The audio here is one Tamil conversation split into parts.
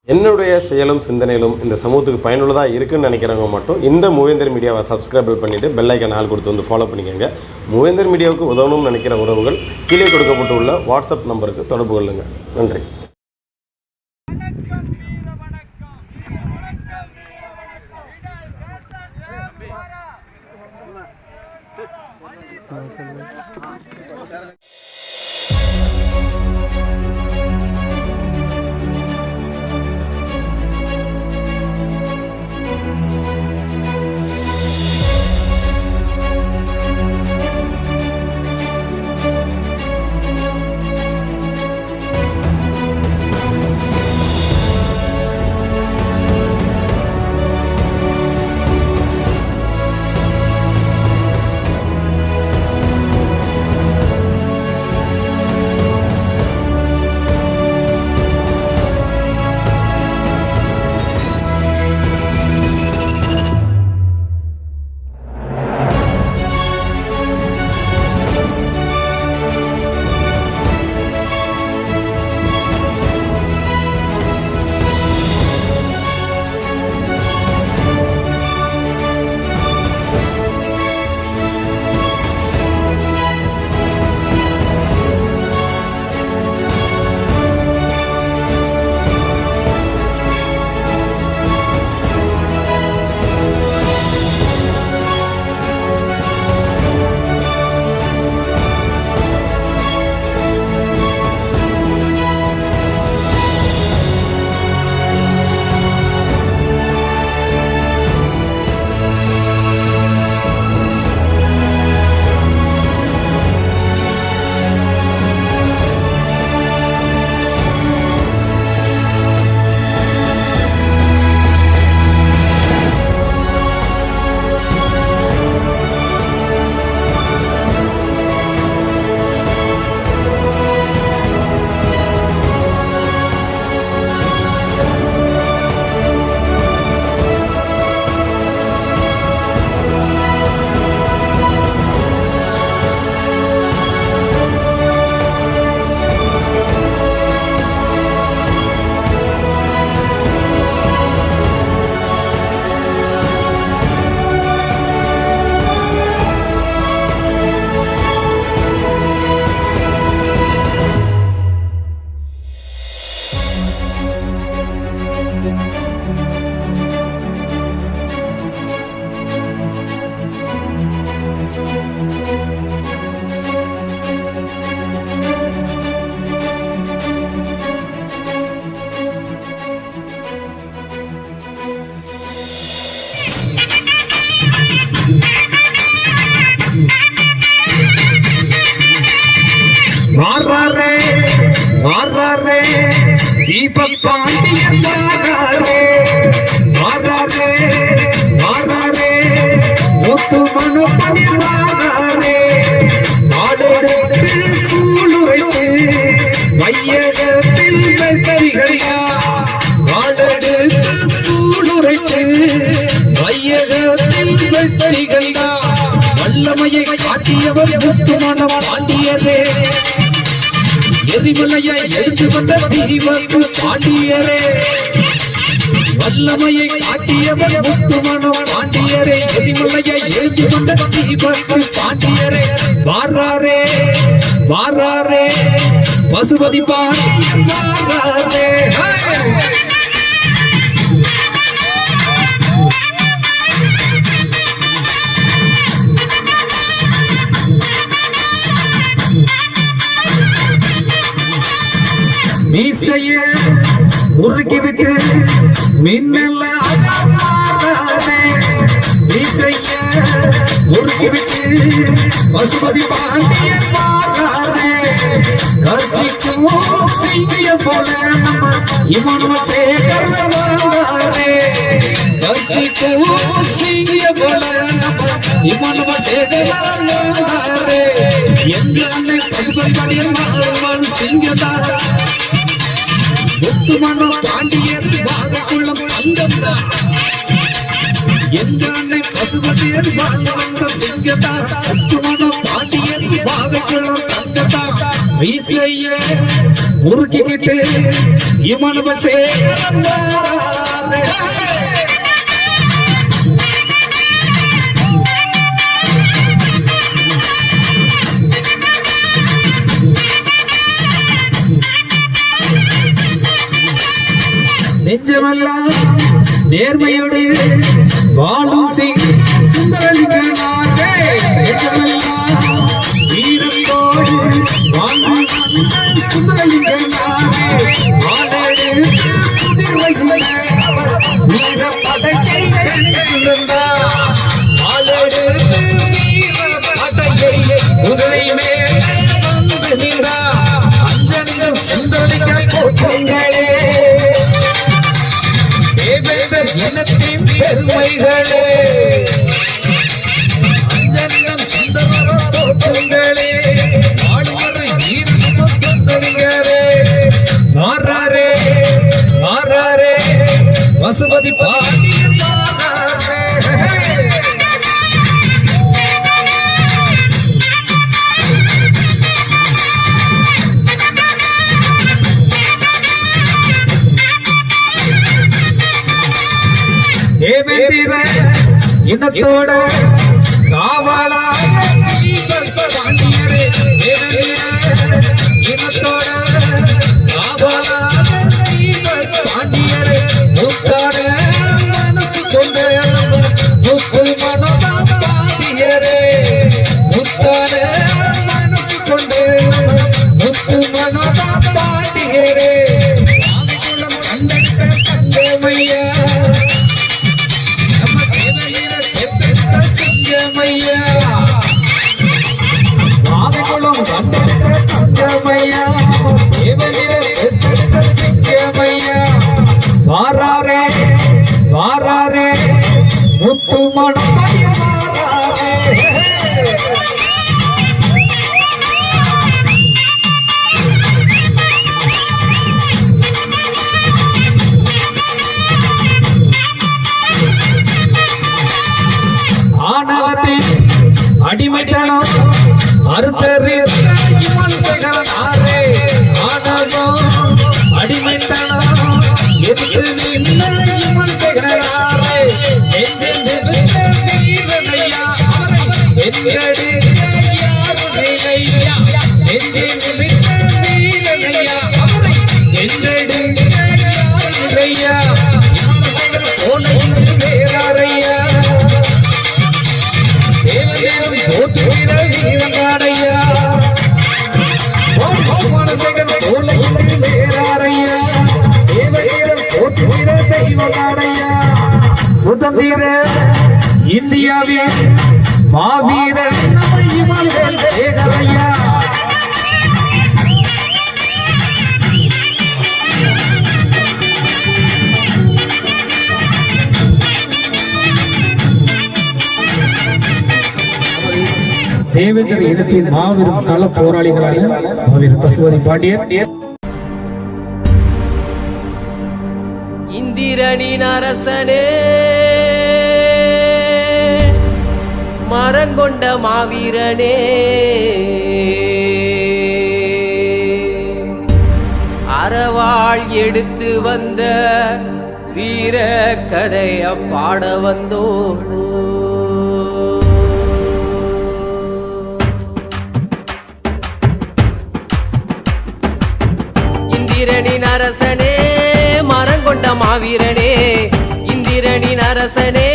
என்னுடைய செயலும் சிந்தனையிலும் இந்த சமூகத்துக்கு பயனுள்ளதாக இருக்குன்னு நினைக்கிறவங்க மட்டும் இந்த மூவேந்தர் மீடியாவை சப்ஸ்கிரைப் பண்ணிவிட்டு பெல் ஐக்கான் ஆல் கொடுத்து வந்து ஃபாலோ பண்ணிக்கோங்க. மூவேந்தர் மீடியாவுக்கு உதவணும்னு நினைக்கிற உறவுகள் கீழே கொடுக்கப்பட்டுள்ள வாட்ஸ்அப் நம்பருக்கு தொடர்பு கொள்ளுங்கள். நன்றி. दीपक पांडियन मुत्तु मनु पनिवारे आलोडुत्तु सूलुरैत्तु வையகத்தில் வெல்கரிகளையா ஆலோடुत्तु सूलुरैत्तु வையகத்தில் வெல்கரிகளையா வல்லமையை காட்டியவர் முத்து மனம் பாண்டியரே எதிமலையை எடுத்து வந்த தீபக்கு பாண்டியரே வல்லமையை காட்டியவர் முத்துமனம் பாண்டியரே எதிமலையை எடுத்து வந்த தீபக்கு பாண்டியரே வாராரே வாராரே பசுபதி பாண்டியன் வாராரே மீசைய முறுக்கிவிட்டு மின்னல்ல மீசைய முறுக்கிவிட்டு பசுபதி பாண்டியன் வாராரே கர்ஜிக்கும் சிங்கிய போல நம்ம இவனும் சேகர் வாராரே கர்ஜிக்கும் சிங்கிய போல நம்ம இவனும் சேகர் வாராரே எங்க அண்ணன் பசுபதி பாண்டியன் வாழ்வான் சிங்கதாரா முத்துமனம் பாண்டியர் வாதக்குள்ளம் அங்கம்தான் எங்க அன்னை பசுபதியர் வாழ்ந்த சிங்கத்தான் முத்துமனம் பாண்டியர் வாதக்குள்ளம் அங்கத்தான் மீசைய முறுக்கிக்கிட்டு இமனுவல் சேகரம் வாராரே. நெஞ்சமெல்லாம் நேர்மையோடு வாழும் சுந்தரலிங்கனாரே. நெஞ்சமெல்லாம் வீரத்தோடு வாழும் சுந்தரலிங்கனாரே. வாழெடுத்து புதிர்வையுள்ள அவர் வீரப்படையை கண்டிருந்தார். வாழெடுத்து வீரப்படையை குதிரை மேல் வந்து நின்றார். அஞ்சந்த சுந்தரலிங்க போற்றுங்களே, தேவேந்தர் இனத்தின் பெருமைகளே, அஞ்சன்னம் சுந்தர போற்றுங்களே, வாழ்வரை ஈர்க்கும் சுந்தரிகளே. மாறாரே மாறாரே பசுபதி பாண்டியன் மாறாரே. தேவேந்திர இனத்தோட காவலாக பாண்டியரே. தேவேந்திர இனத்தோட காவலாக பாண்டியரே. முத்தாட மனசு கொண்ட முத்து மனதான் பாண்டியரே. முத்தாட மனசு கொண்ட முத்து மனதான் பாண்டியரே. குலம் கண்டெடுத்த தங்கமையா, வாதகுளம் வந்தெடுத்த தங்கமையா, சிங்கமையா. வாராரே வாராரே முத்து மணமணி வாராரே. ஆணவத்தின் அடிமைத்தனம் அறுத்தறி இவன் சேகரனாரே. ஆணவம் அடிமைத்தனம் எதிர்த்து நின்ற இவன் சேகரனாரே. நெஞ்சில் நிறுத்த வீரனையா, அவரை வென்றெடுக்க யாருடையா. நெஞ்சில் நிறுத்த வீரனையா, அவரை வென்றெடுக்க யாருடையா. இவன் சேகர போன வேறாரையா. தேவதேவன் போற்றுகிற வீரங்காடையா, மனசேகர் தோளையில் வேறாரையா. தேவதேவன் போற்றுகிற தெய்வங்காடையா. சுதந்திர இந்தியாவின் மாவீரன் நம்ம இமனுவேல் சேகரையா. தேவேந்திர இனத்தின் மாபெரும் கள போராளிகளாக மாவீரர் பசுபதி பாண்டியன். இந்திரனின் அரசனே, மரங்கொண்ட மாவீரனே, அறவாள் எடுத்து வந்த வீர கதைய பாட வந்தோ. இந்திரனின் அரசனே, மரங்கொண்ட மாவீரனே, இந்திரனின் அரசனே,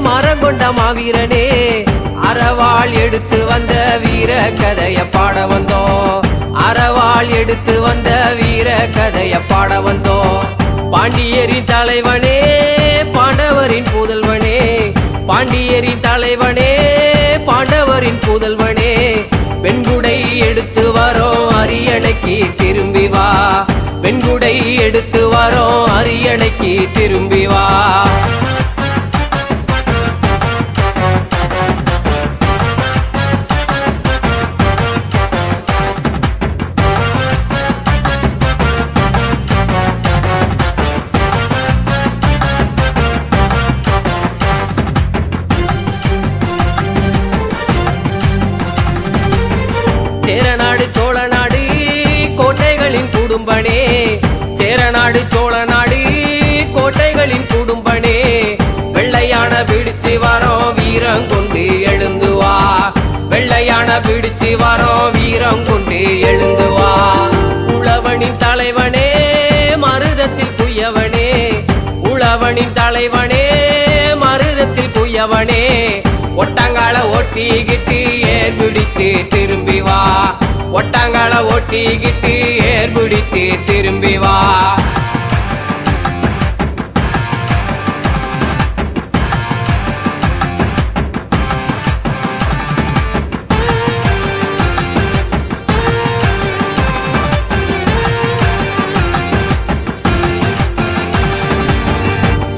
மரங்கொண்ட மாவீரனே, அறவாள் எடுத்து வந்த வீர கதைய பாட வந்தோம். அறவாள் எடுத்து வந்த வீர கதைய பாட வந்தோம். பாண்டியரின் தலைவனே, பாண்டவரின் புதல்வனே, பாண்டியரின் தலைவனே, பாண்டவரின் புதல்வனே, வெண்குடை எடுத்து வரோம் அரியணைக்கு திரும்பி வா. வெண்குடை எடுத்து வரோம் அரியணைக்கு திரும்பி வா. சேரநாடு சோழநாடு கோட்டைகளின் கூடு குடும்பனே சேரநாடு சோழநாடு கோட்டைகளின் குடும்பனே வெள்ளையான பிடிச்சு வரோம் வீரம் கொண்டு எழுந்து வா வெள்ளையான பிடிச்சு வரோம் வீரம் கொண்டு எழுந்து வா உழவனின் தலைவனே மருதத்தில் குயவனே உழவனின் தலைவனே மருதத்தில் குயவனே ஒட்டாங்கால ஒட்டிக்கிட்டு ஏர் பிடித்து திரும்பி வா ஒட்டாங்கால ஒட்டிக்கிட்டு ஏர் பிடித்து திரும்பி வா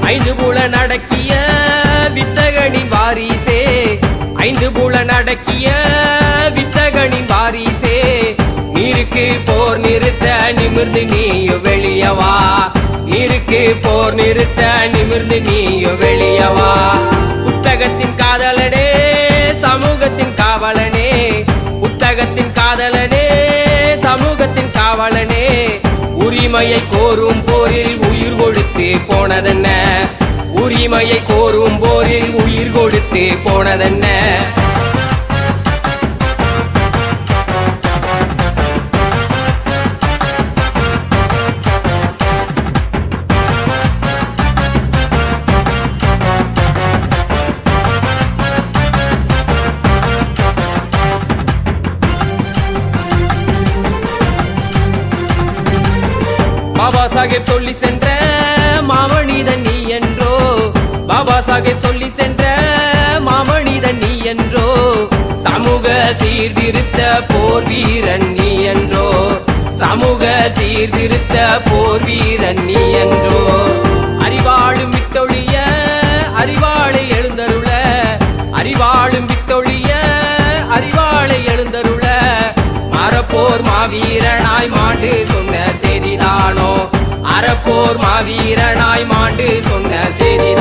ஐந்து புல நடக்கிய வித்தகனின் வாரிசே ஐந்து புல நடக்கிய வித்தகனின் வாரிசே நீருக்கு போர் நிறுத்த நிமிர்ந்து நீயோ வெளியவா நீருக்கு போர் நிறுத்த நிமிர்ந்து நீயோ வெளியவா புத்தகத்தின் காதலனே சமூகத்தின் காவலனே புத்தகத்தின் காதலனே சமூகத்தின் காவலனே உரிமையை கோரும் போரில் உயிர் கொடுத்து போனதென்ன உரிமையை கோரும் போரில் உயிர் கொடுத்து போனதென்ன பாபா சாஹேப் சொல்லி சென்ற மாமனிதன் நீ என்றோ பாபா சாஹேப் சொல்லி சென்ற மாமனிதன் நீ என்றோ சமூக சீர்திருத்த போர் வீரன் நீ என்றோ சமூக சீர்திருத்த போர் வீரன் நீ என்றோ அறிவாளும் விட்டொழிய அறிவாளை எழுந்தருள அறிவாளும் விட்டொழிய அறிவாளை எழுந்தருள அறப்போர் மாவீரனாய் மாண்டு சொன்ன செய்திதானோ அறப்போர் மாவீரனாய் மாண்டு சொன்ன செய்திதான்